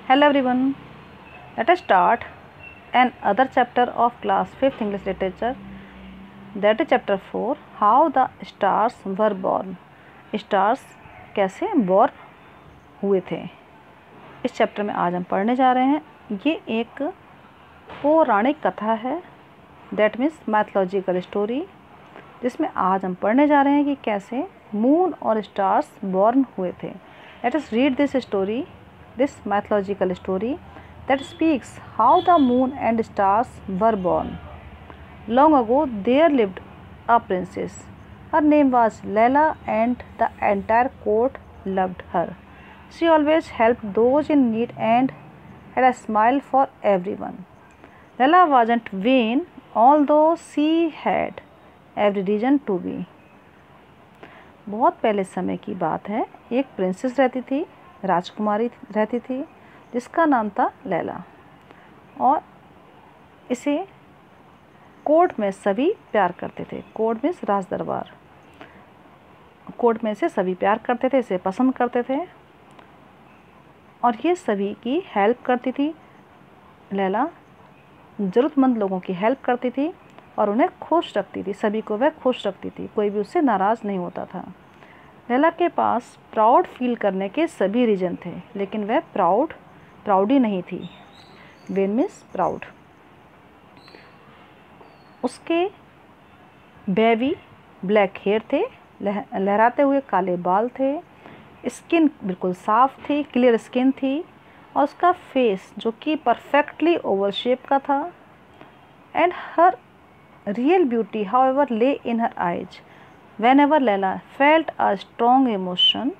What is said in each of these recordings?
Hello everyone. Let us start another chapter of class 5th English literature. That is chapter 4, How the Stars were born. Stars कैसे born हुए थे. इस chapter में आज हम पढ़ने जा रहे हैं. ये एक पौराणिक कथा है, दैट मीन्स मैथोलॉजिकल स्टोरी, जिसमें आज हम पढ़ने जा रहे हैं कि कैसे मून और स्टार्स बॉर्न हुए थे. Let us read this story, this mythological story that speaks how the moon and stars were born. Long ago there lived a princess. Her name was Laila and the entire court loved her. She always helped those in need and had a smile for everyone. Laila wasn't vain, although she had every reason to be. बहुत पहले समय की बात है. एक princess रहती थी, राजकुमारी रहती थी, जिसका नाम था लैला, और इसे कोर्ट में सभी प्यार करते थे. कोर्ट में राज दरबार, कोर्ट में से सभी प्यार करते थे, इसे पसंद करते थे, और ये सभी की हेल्प करती थी. लैला ज़रूरतमंद लोगों की हेल्प करती थी और उन्हें खुश रखती थी. सभी को वह खुश रखती थी, कोई भी उससे नाराज़ नहीं होता था. लैला के पास प्राउड फील करने के सभी रीज़न थे, लेकिन वह प्राउडी नहीं थी. When means proud. उसके बेबी ब्लैक हेयर थे, लहराते हुए काले बाल थे, स्किन बिल्कुल साफ थी, क्लियर स्किन थी, और उसका फेस जो कि परफेक्टली ओवल शेप का था. And her real beauty however lay in her eyes. Whenever Laila felt a strong emotion,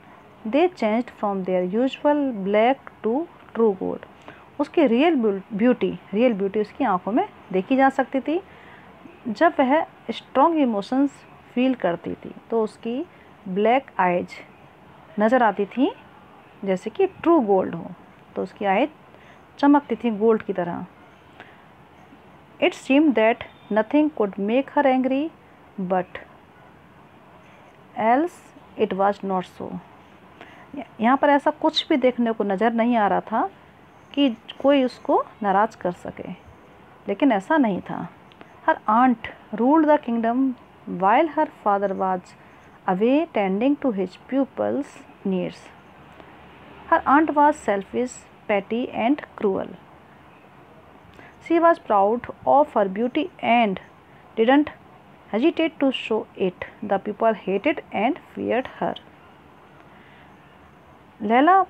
they changed from their usual black to true gold. उसकी रियल ब्यूटी उसकी आंखों में देखी जा सकती थी. जब वह स्ट्रॉन्ग इमोशंस फील करती थी तो उसकी ब्लैक आइज नज़र आती थी जैसे कि ट्रू गोल्ड हो, तो उसकी आइज चमकती थी गोल्ड की तरह. It seemed that nothing could make her angry, but else it was not so. यहाँ पर ऐसा कुछ भी देखने को नज़र नहीं आ रहा था कि कोई उसको नाराज़ कर सके, लेकिन ऐसा नहीं था. Her aunt ruled the kingdom while her father was away tending to his people's needs. Her aunt was selfish, petty and cruel. She was proud of her beauty and didn't hesitate to show it. The people hated and feared her. Laila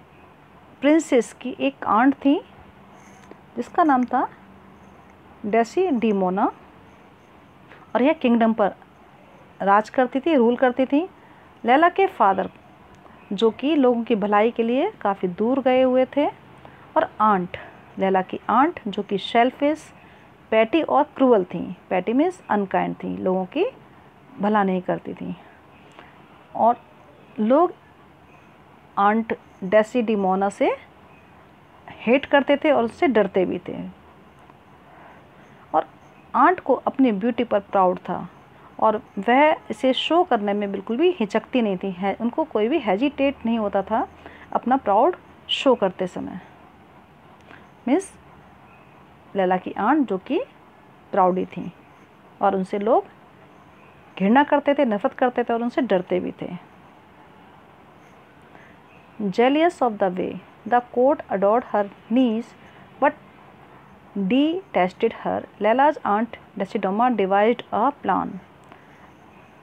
princess की एक aunt थी जिसका नाम था डेसिडेमोना, और यह kingdom पर राज करती थी, रूल करती थी. लैला के फादर जो कि लोगों की भलाई के लिए काफ़ी दूर गए हुए थे, और आंट, लैला की आंट जो कि शेल्फिश, पैटी और क्रूअल थी. पैटी मीन्स अनकाइंड थी, लोगों की भला नहीं करती थी, और लोग आंट डेसिडेमोना से हेट करते थे और उससे डरते भी थे. और आंट को अपनी ब्यूटी पर प्राउड था और वह इसे शो करने में बिल्कुल भी हिचकती नहीं थी. उनको कोई भी हेजिटेट नहीं होता था अपना प्राउड शो करते समय. मीन्स लैला की आंट जो कि प्राउडी थी, और उनसे लोग घृणा करते थे, नफरत करते थे, और उनसे डरते भी थे. Jealous of the way the court adored her niece but detested her, Laila's aunt Desidoma devised a plan.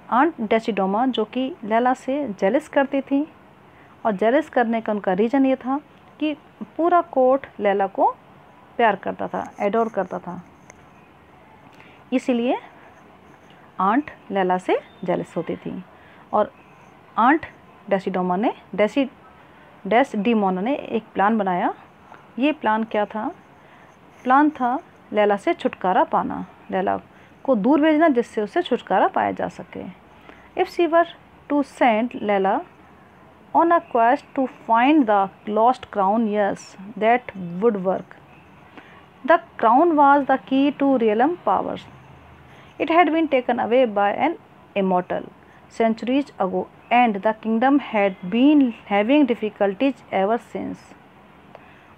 Aunt Desdemona जो कि लैला से जेलस करती थी, और जेलस करने का उनका रीज़न ये था कि पूरा कोर्ट लैला को प्यार करता था, एडोर करता था, इसीलिए आंट लैला से जेलस होती थी. और आंट डेसिडेमोना ने एक प्लान बनाया. ये प्लान क्या था? प्लान था लैला से छुटकारा पाना, लैला को दूर भेजना जिससे उससे छुटकारा पाया जा सके. If she were to send Laila on a quest to find the lost crown, yes, that would work. The crown was the key to realm powers. It had been taken away by an immortal centuries ago, and the kingdom had been having difficulties ever since.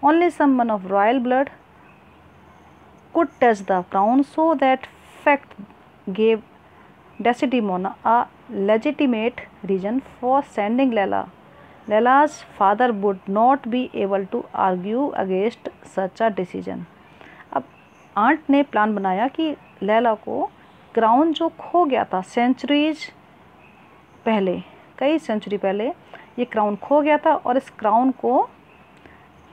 Only someone of royal blood could touch the crown, so that fact gave Desdemona a legitimate reason for sending Laila. Laila's father would not be able to argue against such a decision. अब aunt ने plan बनाया कि लैला को crown जो खो गया था centuries पहले, कई सेंचुरी पहले ये क्राउन खो गया था और इस क्राउन को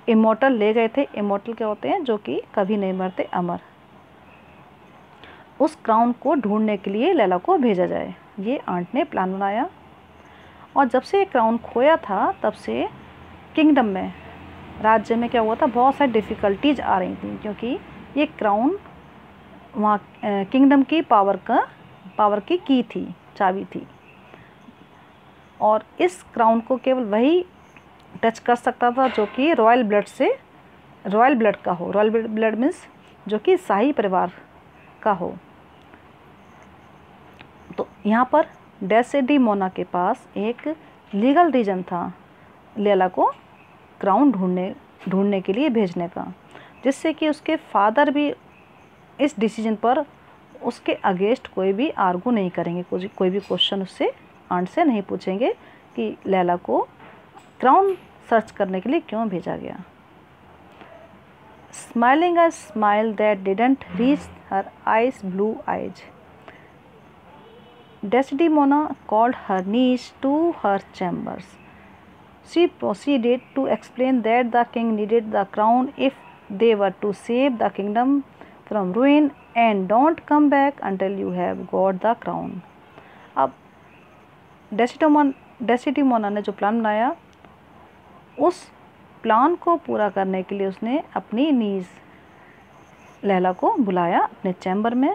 इमोर्टल ले गए थे। इमोर्टल क्या होते हैं? जो कि कभी नहीं मरते, अमर। उस क्राउन को ढूंढने के लिए लैला को भेजा जाए, ये आंट ने प्लान बनाया। और जब से ये क्राउन खोया था तब से किंगडम में, राज्य में क्या हुआ था, बहुत सारी डिफ़िकल्टीज आ रही थी, क्योंकि ये क्राउन वहाँ किंगडम की पावर की की थी, चाबी थी। और इस क्राउन को केवल वही टच कर सकता था जो कि रॉयल ब्लड का हो। रॉयल ब्लड मीन्स जो कि शाही परिवार का हो। तो यहाँ पर डेसिडेमोना के पास एक लीगल रीज़न था लैला को क्राउन ढूंढने के लिए भेजने का, जिससे कि उसके फादर भी इस डिसीजन पर उसके अगेंस्ट कोई भी आर्गू नहीं करेंगे, कोई भी क्वेश्चन उससे आंट से नहीं पूछेंगे कि लैला को क्राउन सर्च करने के लिए क्यों भेजा गया। Smiling a smile that didn't reach her eyes blue eyes, Desdemona called her niece to her chambers. She proceeded to explain that the king needed the crown if they were to save the kingdom from ruin, and don't come back until you have got the crown. अब डेसिडेमोना ने जो plan बनाया, उस plan को पूरा करने के लिए उसने अपनी नीज लैला को बुलाया अपने चैम्बर में,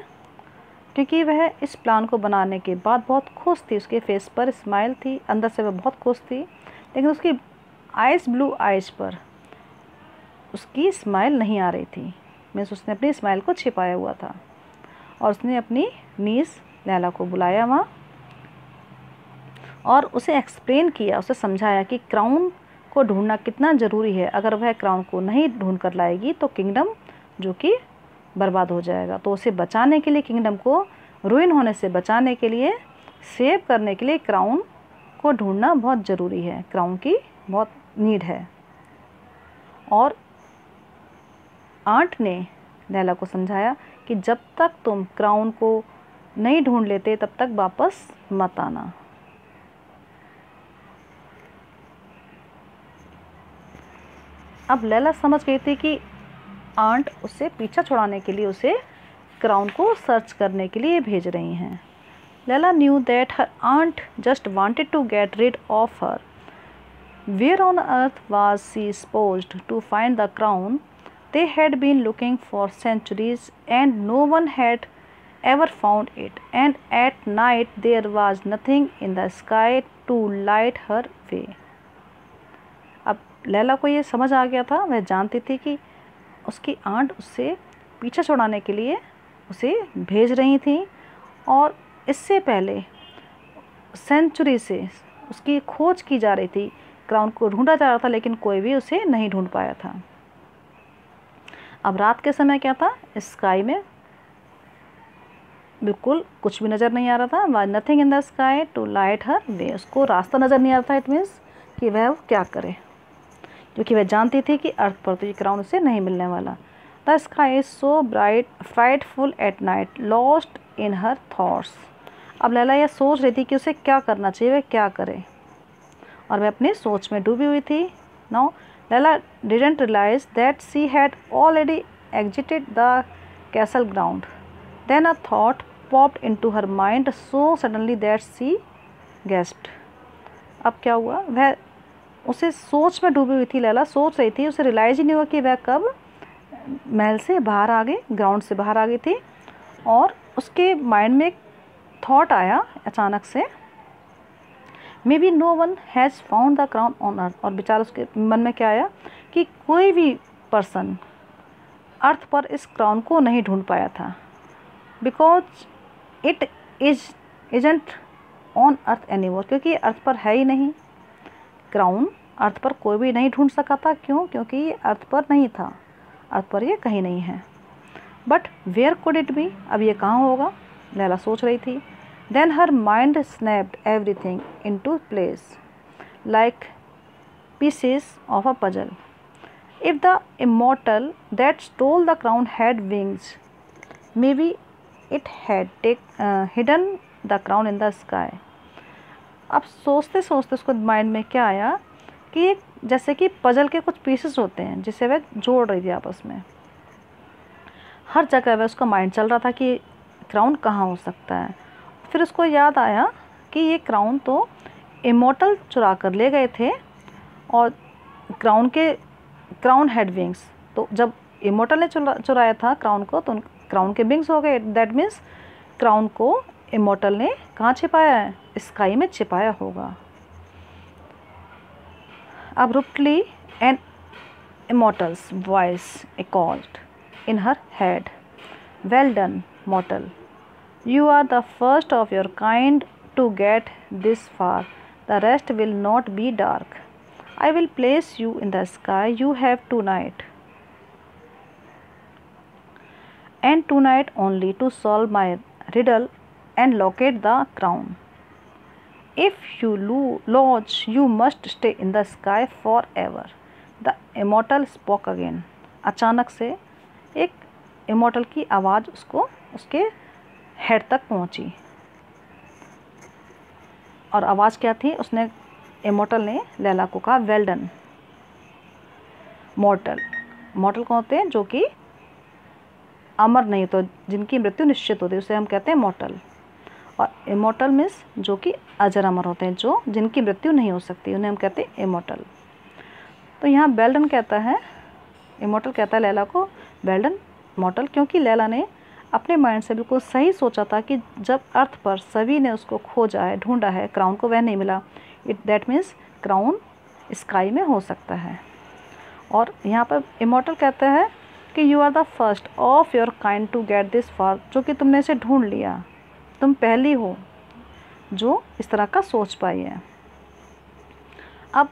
क्योंकि वह इस प्लान को बनाने के बाद बहुत खुश थी। उसके फेस पर स्माइल थी, अंदर से वह बहुत खुश थी, लेकिन उसकी ब्लू आइज पर उसकी स्माइल नहीं आ रही थी। मीन्स उसने अपनी स्माइल को छिपाया हुआ था। और उसने अपनी नीस लैला को बुलाया वहाँ और उसे एक्सप्लेन किया, उसे समझाया कि क्राउन को ढूंढना कितना ज़रूरी है। अगर वह क्राउन को नहीं ढूंढ कर लाएगी तो किंगडम जो कि बर्बाद हो जाएगा। तो उसे बचाने के लिए, किंगडम को रूइन होने से बचाने के लिए, सेव करने के लिए क्राउन को ढूंढना बहुत ज़रूरी है, क्राउन की बहुत नीड है। और आंट ने लैला को समझाया कि जब तक तुम क्राउन को नहीं ढूंढ लेते तब तक वापस मत आना। अब लैला समझ गई थी कि आंट उससे पीछा छुड़ाने के लिए उसे क्राउन को सर्च करने के लिए भेज रही हैं। Laila knew that her aunt just wanted to get rid of her. Where on earth was she supposed to find the crown? They had been looking for centuries and no one had ever found it, and at night there was nothing in the sky to light her way. अब Laila को ये समझ आ गया था, वह जानती थी कि उसकी आंट उससे पीछा छुड़ाने के लिए उसे भेज रही थी, और इससे पहले सेंचुरी से उसकी खोज की जा रही थी, क्राउन को ढूंढा जा रहा था, लेकिन कोई भी उसे नहीं ढूंढ पाया था। अब रात के समय क्या था, स्काई में बिल्कुल कुछ भी नज़र नहीं आ रहा था। Was nothing in the sky to light her way, उसको रास्ता नज़र नहीं आ रहा था। इट मीन्स कि वह क्या करे, क्योंकि वह जानती थी कि अर्थ पर तो ये क्राउन उसे नहीं मिलने वाला। The sky is so bright frightful at night, lost in her thoughts. अब लैला यह सोच रही थी कि उसे क्या करना चाहिए, वह क्या करे, और वह अपनी सोच में डूबी हुई थी। Now Laila didn't realise that she had already exited the castle ground. Then a thought popped into her mind so suddenly that she gasped. अब क्या हुआ, वह उसे सोच में डूबी हुई थी। लैला सोच रही थी, उसे रियलाइज ही नहीं हुआ कि वह कब महल से बाहर आ गई, ग्राउंड से बाहर आ गई थी। और उसके माइंड में एक थॉट आया अचानक से, maybe no one has found the crown on earth. और बेचारा उसके मन में क्या आया कि कोई भी पर्सन अर्थ पर इस क्राउन को नहीं ढूंढ पाया था, because it isn't on earth anymore, क्योंकि अर्थ पर है ही नहीं क्राउन, अर्थ पर कोई भी नहीं ढूंढ सका था। क्यों? क्योंकि ये अर्थ पर नहीं था, अर्थ पर ये कहीं नहीं है। But where could it be? अब ये कहाँ होगा? लैला सोच रही थी। Then her mind snapped everything into place like pieces of a puzzle. If the immortal that stole the crown had wings, maybe it had hidden the crown in the sky. अब सोचते सोचते उसको माइंड में क्या आया कि जैसे कि पजल के कुछ पीसेस होते हैं जिसे वह जोड़ रही थी आपस में। हर जगह वह उसका माइंड चल रहा था कि क्राउन कहाँ हो सकता है। फिर उसको याद आया कि ये क्राउन तो इमोर्टल चुरा कर ले गए थे और क्राउन हैड विंग्स। तो जब इमोर्टल ने चुराया था क्राउन को तो क्राउन के विंग्स हो गए। दैट मीन्स क्राउन को इमोर्टल ने कहाँ छिपाया है? स्काई में छिपाया होगा। Abruptly an immortal's voice echoed in her head. Well done, mortal. You are the first of your kind to get this far. The rest will not be dark. I will place you in the sky. You have tonight, and tonight only, to solve my riddle and locate the crown. If you lodge, you must stay in the sky forever. The immortal spoke again. अचानक से एक immortal की आवाज़ उसको उसके head तक पहुंची। और आवाज़ क्या थी? उसने इमोर्टल ने लैला को कहा, वेल डन मॉर्टल। मॉर्टल कौन होते हैं? जो कि अमर नहीं तो जिनकी मृत्यु निश्चित होती है उसे हम कहते हैं मॉर्टल। और इमोर्टल मीन्स जो कि अजर अमर होते हैं, जो जिनकी मृत्यु नहीं हो सकती, उन्हें हम कहते हैं इमोर्टल। तो यहाँ वेल डन कहता है, इमोर्टल कहता है लैला को वेल डन मॉर्टल, क्योंकि लैला ने अपने माइंड से बिल्कुल सही सोचा था कि जब अर्थ पर सभी ने उसको खोजा है, ढूंढा है, क्राउन को वह नहीं मिला। दैट मीन्स क्राउन स्काई में हो सकता है। और यहाँ पर इमोर्टल कहता है कि you are the first of your kind to get this far, जो कि तुमने इसे ढूंढ लिया, तुम पहली हो जो इस तरह का सोच पाई है। अब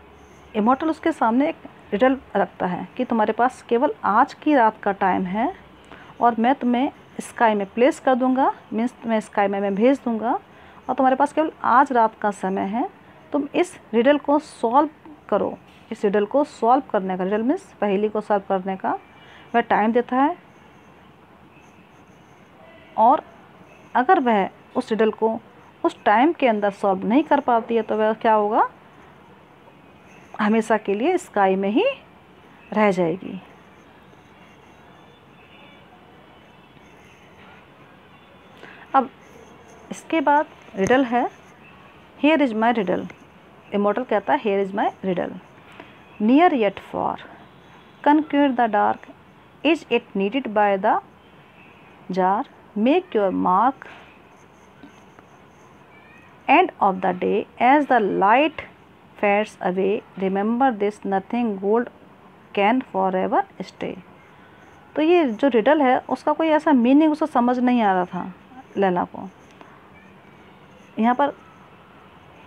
इमोर्टल उसके सामने एक रिडल रखता है कि तुम्हारे पास केवल आज की रात का टाइम है और मैं तुम्हें स्काई में प्लेस कर दूंगा, मीन्स तुम्हें स्काई में मैं भेज दूंगा और तुम्हारे पास केवल आज रात का समय है। तुम इस रिडल को सॉल्व करो। इस रिडल को सॉल्व करने का, रिडल मीन्स पहेली को सॉल्व करने का वह टाइम देता है। और अगर वह उस रिडल को उस टाइम के अंदर सॉल्व नहीं कर पाती है तो वह क्या होगा? हमेशा के लिए स्काई में ही रह जाएगी। अब इसके बाद रिडल है, here is my riddle. Immortal कहता है here is my riddle. Near yet far, conquer the dark, is it needed by the jar, make your mark end of the day as the light fades away, remember this, nothing gold can forever stay। तो ये जो riddle है उसका कोई ऐसा meaning उसको समझ नहीं आ रहा था लैला को। यहाँ पर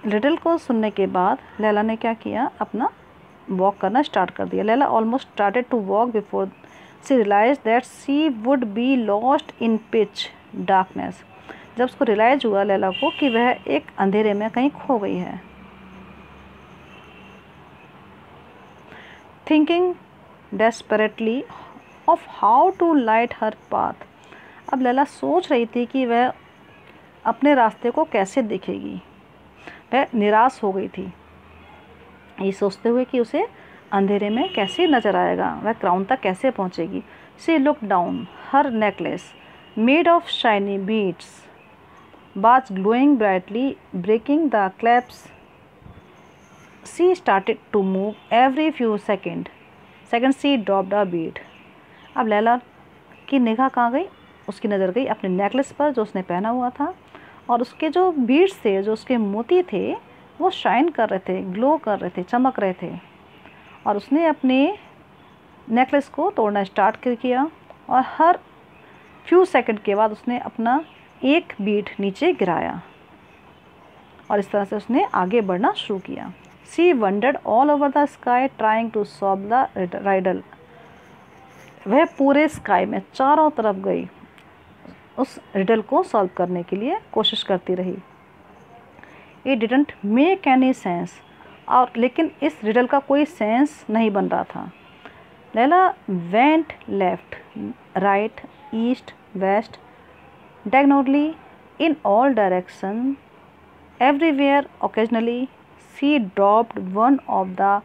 रिडल को सुनने के बाद लैला ने क्या किया? अपना वॉक करना स्टार्ट कर दिया। Laila almost started to walk before she realise that she would be lost in pitch darkness. जब उसको रियलाइज हुआ लैला को कि वह एक अंधेरे में कहीं खो गई है। Thinking desperately of how to light her path, अब लैला सोच रही थी कि वह अपने रास्ते को कैसे देखेगी। वह निराश हो गई थी ये सोचते हुए कि उसे अंधेरे में कैसे नजर आएगा, वह क्राउन तक कैसे पहुंचेगी। She look down, her necklace made of shiny beads was glowing brightly, breaking the clasps. She started to move every few seconds. She dropped a bead. अब लैला की निगाह कहाँ गई? उसकी नज़र गई अपने नेकलेस पर जो उसने पहना हुआ था, और उसके जो बीड्स थे, जो उसके मोती थे, वो शाइन कर रहे थे, ग्लो कर रहे थे, चमक रहे थे। और उसने अपने नेकलेस को तोड़ना स्टार्ट किया और हर फ्यू सेकंड के बाद उसने अपना एक बीट नीचे गिराया और इस तरह से उसने आगे बढ़ना शुरू किया। She wandered all over the sky trying to solve the riddle. वह पूरे स्काई में चारों तरफ गई, उस रिडल को सॉल्व करने के लिए कोशिश करती रही। It didn't make any sense, और लेकिन इस रिडल का कोई सेंस नहीं बन रहा था। Laila went left, right, east, west, diagonally in all directions, everywhere. Occasionally she dropped one of the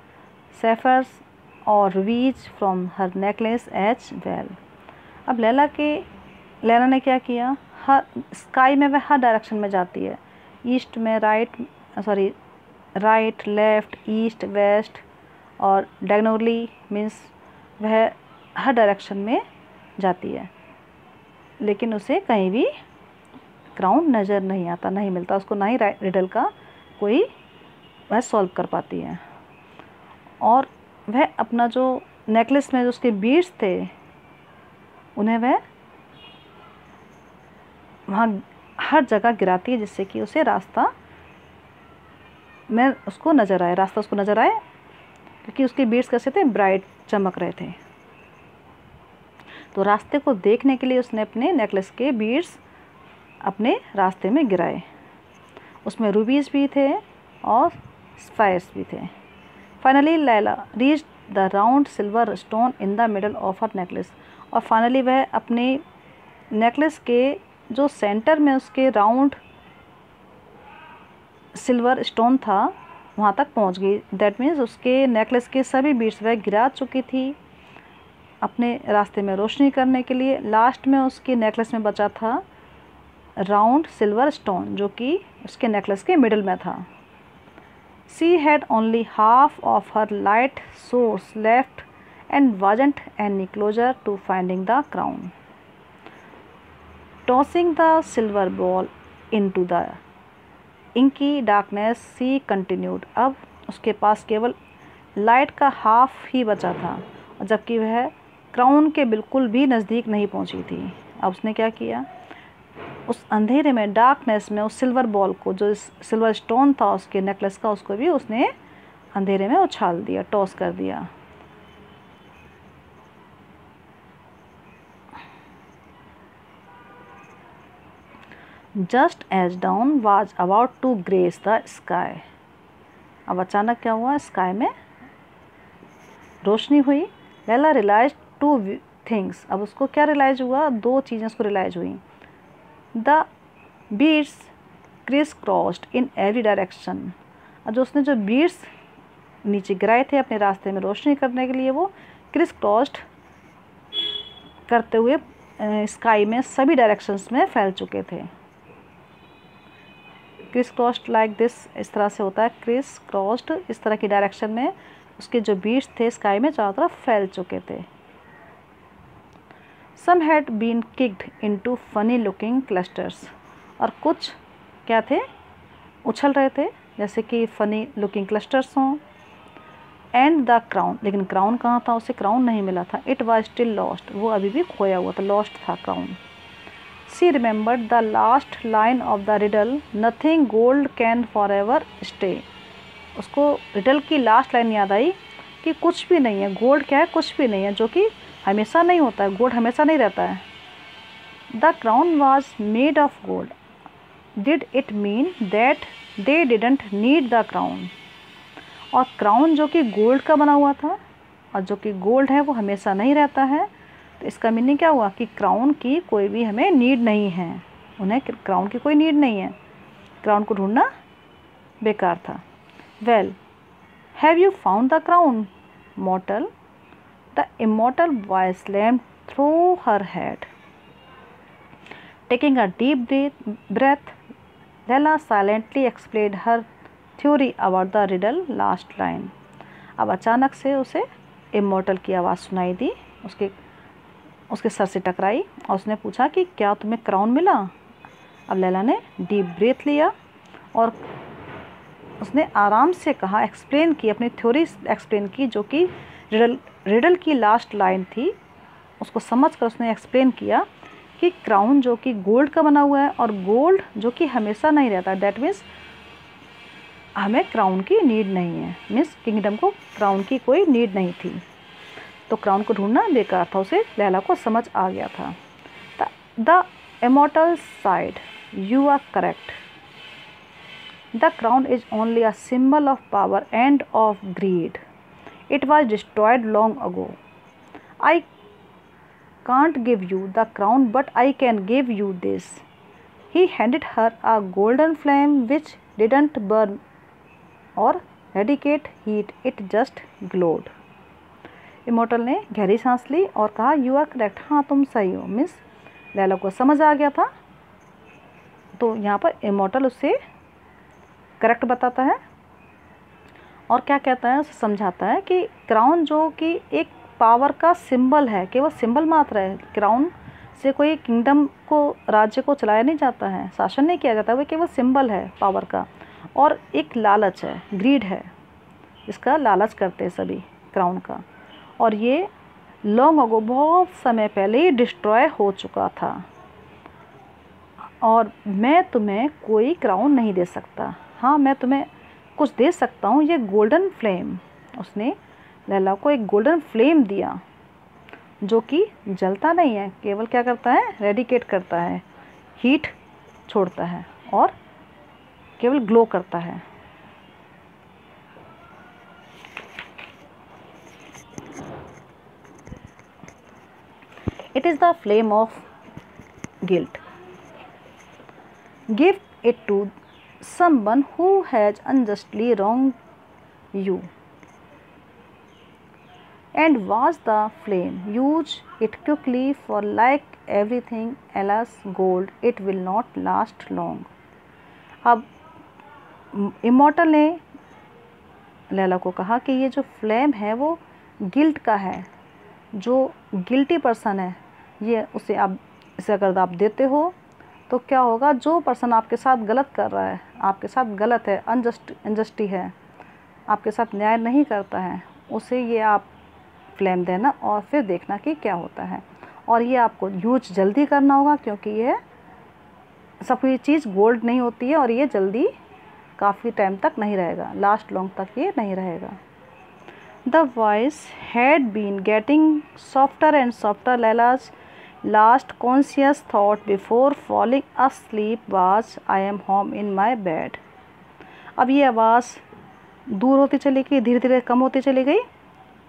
sapphires or rubies from her necklace as well. अब लैला ने क्या किया, हर स्काई में वह हर डायरेक्शन में जाती है, ईस्ट में राइट, लेफ्ट, ईस्ट, वेस्ट, और डायगोनली मीन्स वह हर डायरेक्शन में जाती है, लेकिन उसे कहीं भी क्राउन नज़र नहीं आता, नहीं मिलता उसको, ना ही रिडल का कोई वह सॉल्व कर पाती है। और वह अपना जो नेकलेस में जो उसके बीड्स थे उन्हें वह वहाँ हर जगह गिराती है, जिससे कि उसे रास्ता उसको नज़र आए, क्योंकि उसके बीड्स कैसे थे, ब्राइट, चमक रहे थे। तो रास्ते को देखने के लिए उसने अपने नेकलेस के बीड्स अपने रास्ते में गिराए। उसमें रूबीज़ भी थे और स्पायर्स भी थे। Finally Laila reach the round silver stone in the middle of her necklace, और फाइनली वह अपने नेकलेस के जो सेंटर में उसके राउंड सिल्वर स्टोन था वहाँ तक पहुँच गई। दैट मीन्स उसके नेकलेस के सभी बीड्स वह गिरा चुकी थी अपने रास्ते में रोशनी करने के लिए। लास्ट में उसके नेकलेस में बचा था राउंड सिल्वर स्टोन, जो कि उसके नेकलेस के मिडल में था। She had only half of her light source left and wasn't any closer to finding the crown. Tossing the silver ball into the inky darkness she continued. अब उसके पास केवल light का हाफ ही बचा था, जबकि वह क्राउन के बिल्कुल भी नज़दीक नहीं पहुंची थी। अब उसने क्या किया, उस अंधेरे में, डार्कनेस में, उस सिल्वर बॉल को, जो सिल्वर स्टोन था उसके नेकलेस का, उसको भी उसने अंधेरे में उछाल दिया, टॉस कर दिया। Just as dawn was about to grace the sky. अब अचानक क्या हुआ, स्काई में रोशनी हुई। Laila realise two things. अब उसको क्या रियलाइज हुआ, दो चीज़ें उसको रियलाइज हुई। The beads criss crossed in every direction. और जो उसने जो बीड्स नीचे गिराए थे अपने रास्ते में रोशनी करने के लिए, वो क्रिस क्रॉस्ड करते हुए स्काई में सभी डायरेक्शंस में फैल चुके थे। क्रिस क्रॉस्ड लाइक दिस, इस तरह से होता है, क्रिस क्रॉस्ड, इस तरह की डायरेक्शन में उसके जो बीड्स थे स्काई में चारों तरफ फैल चुके थे। Some had been kicked into funny looking clusters. और कुछ क्या थे, उछल रहे थे जैसे कि फनी लुकिंग क्लस्टर्स हों। एंड द क्राउन, लेकिन क्राउन कहाँ था, उसे क्राउन नहीं मिला था। इट वाज स्टिल लॉस्ट, वो अभी भी खोया हुआ था, लॉस्ट था crown. She remembered the last line of the riddle, nothing gold can for ever stay. उसको रिडल की लास्ट लाइन याद आई कि कुछ भी नहीं है, गोल्ड क्या है, कुछ भी नहीं है, जो कि हमेशा नहीं होता है, गोल्ड हमेशा नहीं रहता है। The crown was made of gold. Did it mean that they didn't need the crown. और क्राउन जो कि गोल्ड का बना हुआ था, और जो कि गोल्ड है वो हमेशा नहीं रहता है, तो इसका मीनिंग क्या हुआ कि क्राउन की कोई भी हमें नीड नहीं है, उन्हें क्राउन की कोई नीड नहीं है, क्राउन को ढूंढना बेकार था। Well, have you found the crown मॉर्टल? The immortal voice slammed through her head. Taking a deep breath, Lella silently explained her theory about the riddle last line. अब अचानक से उसे इमॉर्टल की आवाज़ सुनाई दी, उसके सर से टकराई, और उसने पूछा कि क्या तुम्हें क्राउन मिला? अब लैला ने डीप ब्रेथ लिया और उसने आराम से कहा, एक्सप्लेन की, अपनी थ्योरी एक्सप्लेन की, जो कि रिडल की लास्ट लाइन थी। उसको समझकर उसने एक्सप्लेन किया कि क्राउन जो कि गोल्ड का बना हुआ है, और गोल्ड जो कि हमेशा नहीं रहता, दैट मीन्स हमें क्राउन की नीड नहीं है, मीन्स किंगडम को क्राउन की कोई नीड नहीं थी, तो क्राउन को ढूंढना बेकार था। उसे लैला को समझ आ गया था। The immortal said, you are correct, the crown is only a symbol of power and of greed, it was destroyed long ago, I can't give you the crown, but I can give you this. He handed her a golden flame which didn't burn or radiate heat, it just glowed. Immortal ने गहरी सांस ली और कहा you are correct, हाँ तुम सही हो। Miss Laila को समझ आ गया था, तो यहाँ पर इमोर्टल उससे करेक्ट बताता है और क्या कहता है, उसे समझाता है कि क्राउन जो कि एक पावर का सिंबल है, केवल सिंबल मात्र है। क्राउन से कोई किंगडम को, राज्य को चलाया नहीं जाता है, शासन नहीं किया जाता, वो केवल सिंबल है पावर का, और एक लालच है, ग्रीड है, इसका लालच करते हैं सभी क्राउन का। और ये लॉन्ग अगो, बहुत समय पहले ही डिस्ट्रॉय हो चुका था, और मैं तुम्हें कोई क्राउन नहीं दे सकता। हाँ, मैं तुम्हें कुछ दे सकता हूँ, ये गोल्डन फ्लेम। उसने लैला को एक गोल्डन फ्लेम दिया जो कि जलता नहीं है, केवल क्या करता है, रेडिकेट करता है, हीट छोड़ता है और केवल ग्लो करता है। It is the flame of guilt, give it to someone who has unjustly wronged you, and watch the flame, use it quickly, for like everything else gold, it will not last long. अब immortal ने लैला को कहा कि ये जो flame है वो guilt का है, जो गिल्टी पर्सन है, ये उसे आप, इसे अगर आप देते हो तो क्या होगा, जो पर्सन आपके साथ गलत कर रहा है, आपके साथ गलत है, अनजस्टी है, आपके साथ न्याय नहीं करता है, उसे ये आप फ्लेम देना और फिर देखना कि क्या होता है। और ये आपको यूज जल्दी करना होगा, क्योंकि ये सब ये चीज़ गोल्ड नहीं होती है और ये जल्दी काफ़ी टाइम तक नहीं रहेगा, लास्ट लॉन्ग तक ये नहीं रहेगा। The voice had been getting softer and softer. Laila's last conscious thought before falling asleep was, I am home in my bed. अब ये आवाज़ दूर होती चली गई, धीरे धीरे कम होती चली गई,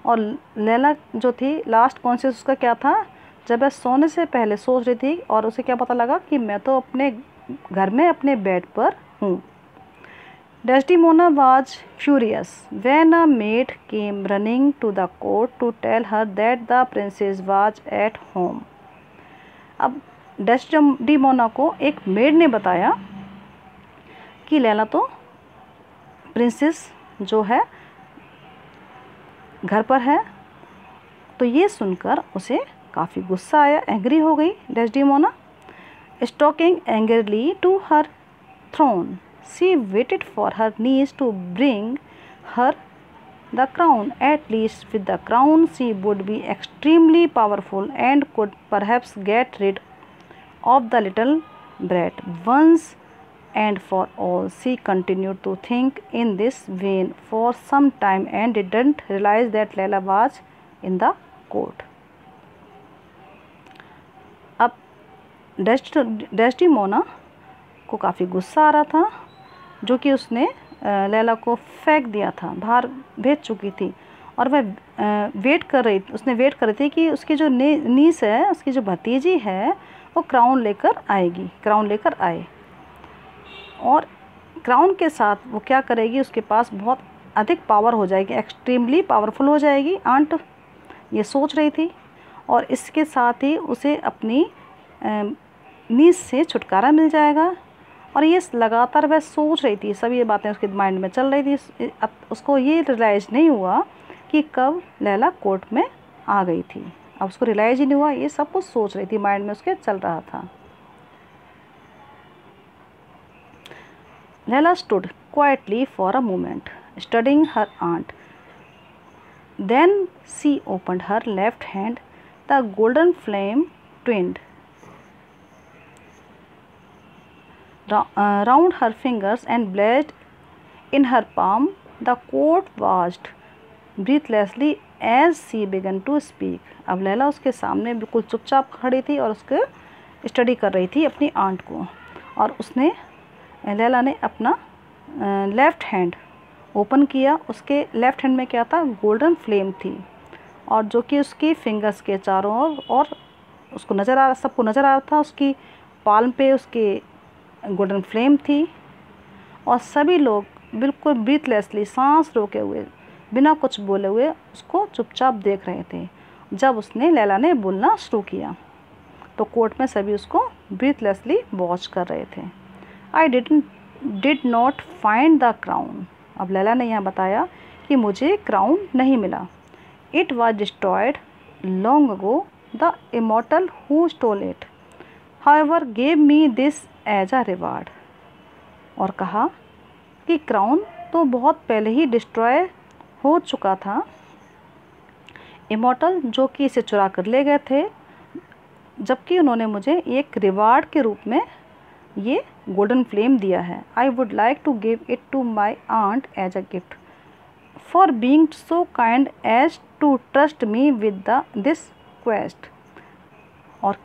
और लैला जो थी लास्ट कॉन्शियस उसका क्या था, जब वह सोने से पहले सोच रही थी और उसे क्या पता लगा कि मैं तो अपने घर में अपने बेड पर हूँ। Desdemona was furious when a maid came running to the court to tell her that the princess was at home. अब डेस्टिमोना को एक मेड ने बताया कि लैला तो प्रिंसेस जो है घर पर है। तो ये सुनकर उसे काफ़ी गुस्सा आया, एंग्री हो गई Desdemona. Stalking angrily to her throne, she waited for her niece to bring her the crown. At least with the crown she would be extremely powerful and could perhaps get rid of the little brat once and for all. She continued to think in this vein for some time and didn't realize that Laila was in the court. अब Desdemona को काफ़ी गुस्सा आ रहा था, जो कि उसने लैला को फेंक दिया था, बाहर भेज चुकी थी, और वह वेट कर रही, उसने वेट कर रही थी कि उसकी जो नीस है, उसकी जो भतीजी है, वो क्राउन लेकर आएगी, क्राउन लेकर आए। और क्राउन के साथ वो क्या करेगी, उसके पास बहुत अधिक पावर हो जाएगी, एक्सट्रीमली पावरफुल हो जाएगी, आंट ये सोच रही थी। और इसके साथ ही उसे अपनी नीज से छुटकारा मिल जाएगा। और ये लगातार वह सोच रही थी, सभी ये बातें उसके माइंड में चल रही थी। उसको ये रियलाइज़ नहीं हुआ कि कब लैला कोर्ट में आ गई थी। अब उसको रियलाइज़ ही नहीं हुआ, ये सब कुछ सोच रही थी, माइंड में उसके चल रहा था। Lala stood quietly for a moment, studying her aunt. Then she opened her left hand. The golden flame twinned round her fingers and blazed In her palm the coat watched breathlessly as she began to speak. अब लैला उसके सामने बिल्कुल चुपचाप खड़ी थी और उसके study कर रही थी अपनी आंट को। और उसने लैला ने अपना लेफ़्ट हैंड ओपन किया। उसके लेफ़्ट हैंड में क्या था, गोल्डन फ्लेम थी, और जो कि उसकी फिंगर्स के चारों ओर और उसको नज़र आ, सबको नज़र आ रहा था, उसकी पाल्म पे उसकी गोल्डन फ्लेम थी। और सभी लोग बिल्कुल ब्रीथलेसली, सांस रोके हुए, बिना कुछ बोले हुए उसको चुपचाप देख रहे थे। जब उसने लैला ने बोलना शुरू किया तो कोर्ट में सभी उसको ब्रीथलेसली वॉच कर रहे थे। I did not find the crown. अब लैला ने यहाँ बताया कि मुझे क्राउन नहीं मिला। It was destroyed long ago. The immortal who stole it however gave me this as a reward. और कहा कि क्राउन तो बहुत पहले ही डिस्ट्रॉय हो चुका था। इमॉर्टल जो कि इसे चुरा कर ले गए थे, जबकि उन्होंने मुझे एक रिवार्ड के रूप में ये गोल्डन फ्लेम दिया है। I would like to give it to my aunt as a gift for being so kind as to trust me with this quest. और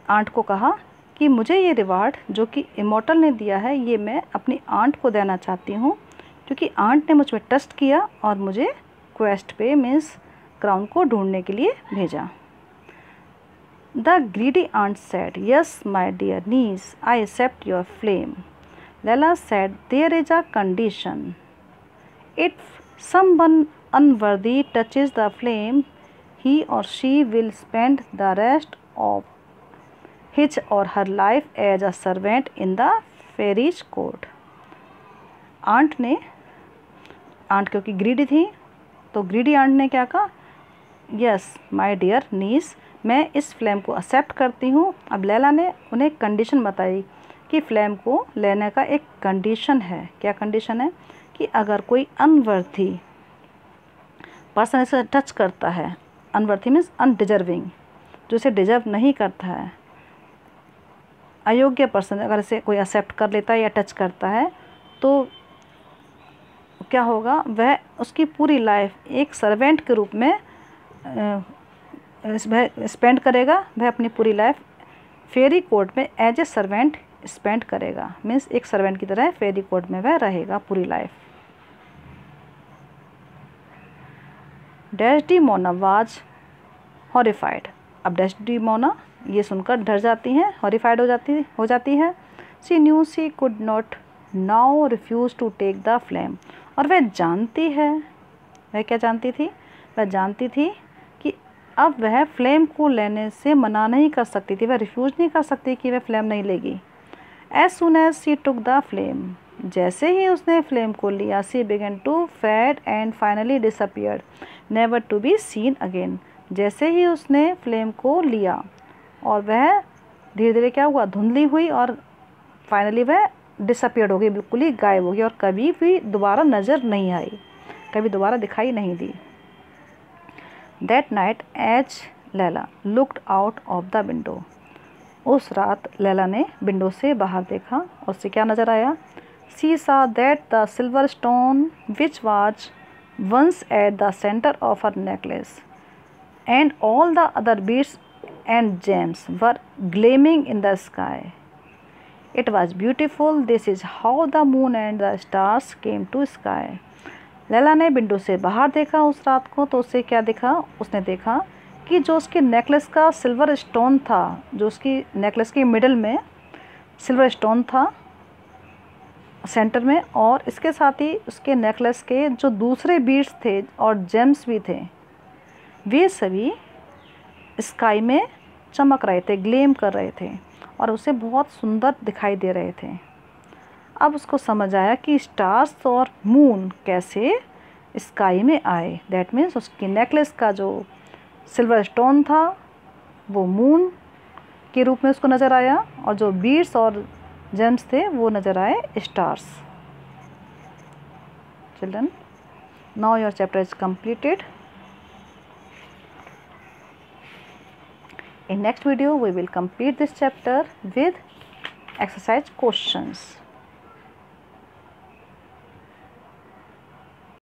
आंट को कहा कि मुझे ये रिवार्ड जो कि इमॉर्टल ने दिया है, ये मैं अपनी आंट को देना चाहती हूँ, क्योंकि आंट ने मुझ पर ट्रस्ट किया और मुझे क्वेस्ट पे मीन्स क्राउन को ढूंढने के लिए भेजा। The greedy aunt said, yes my dear niece, I accept your flame. Laila said, there is a condition. If someone unworthy touches the flame, he or she will spend the rest of his or her life as a servant in the fairy's court. Aunt क्योंकि greedy थी तो greedy aunt ने क्या कहा, yes my dear नीस, मैं इस flame को accept करती हूँ। अब लैला ने उन्हें कंडीशन बताई कि फ्लेम को लेने का एक कंडीशन है। क्या कंडीशन है कि अगर कोई अनवर्थी पर्सन इसे टच करता है, अनवर्थी मीन्स अनडिजर्विंग, जो इसे डिजर्व नहीं करता है, अयोग्य पर्सन अगर इसे कोई एक्सेप्ट कर लेता है या टच करता है, तो क्या होगा, वह उसकी पूरी लाइफ एक सर्वेंट के रूप में स्पेंड करेगा। वह अपनी पूरी लाइफ फेरी कोर्ट में एज ए सर्वेंट स्पेंड करेगा, मीन्स एक सर्वेंट की तरह फेरी कोर्ट में वह रहेगा पूरी लाइफ। Desdemona was horrified. अब डेस्डेमोना ये सुनकर डर जाती हैं, हॉरिफाइड हो जाती है। She knew she could not now refuse to take the flame. और वह जानती है, वह क्या जानती थी, वह जानती थी कि अब वह फ्लेम को लेने से मना नहीं कर सकती थी, वह रिफ्यूज़ नहीं कर सकती कि वह फ्लेम नहीं लेगी। As soon as she took the flame, जैसे ही उसने फ्लेम को लिया, she began to fade and finally disappeared never to be seen again. जैसे ही उसने फ्लेम को लिया और वह धीरे धीरे क्या हुआ, धुंधली हुई और फाइनली वह डिसअपियर्ड हो गई, बिल्कुल ही गायब हो गई और कभी भी दोबारा नज़र नहीं आई, कभी दोबारा दिखाई नहीं दी। That night as Laila looked out of the window, उस रात लैला ने विंडो से बाहर देखा और उसे क्या नज़र आया, she saw that the silver stone which was once at the centre of her necklace and all the other beads and gems were gleaming in the sky. It was beautiful. This is how the moon and the stars came to sky. Laila ने window से बाहर देखा उस रात को, तो उसे क्या देखा, उसने देखा कि जो उसके नेकलेस का सिल्वर स्टोन था, जो उसकी नेकलेस के मिडल में सिल्वर स्टोन था सेंटर में, और इसके साथ ही उसके नेकलेस के जो दूसरे बीड्स थे और जेम्स भी थे, वे सभी स्काई में चमक रहे थे, ग्लेम कर रहे थे और उसे बहुत सुंदर दिखाई दे रहे थे। अब उसको समझ आया कि स्टार्स और मून कैसे स्काई में आए। दैट मीन्स उसकी नेकलेस का जो सिल्वर स्टोन था वो मून के रूप में उसको नज़र आया, और जो बीड्स और जेम्स थे वो नज़र आए stars. Children, now your chapter is completed. In next video we will complete this chapter with exercise questions.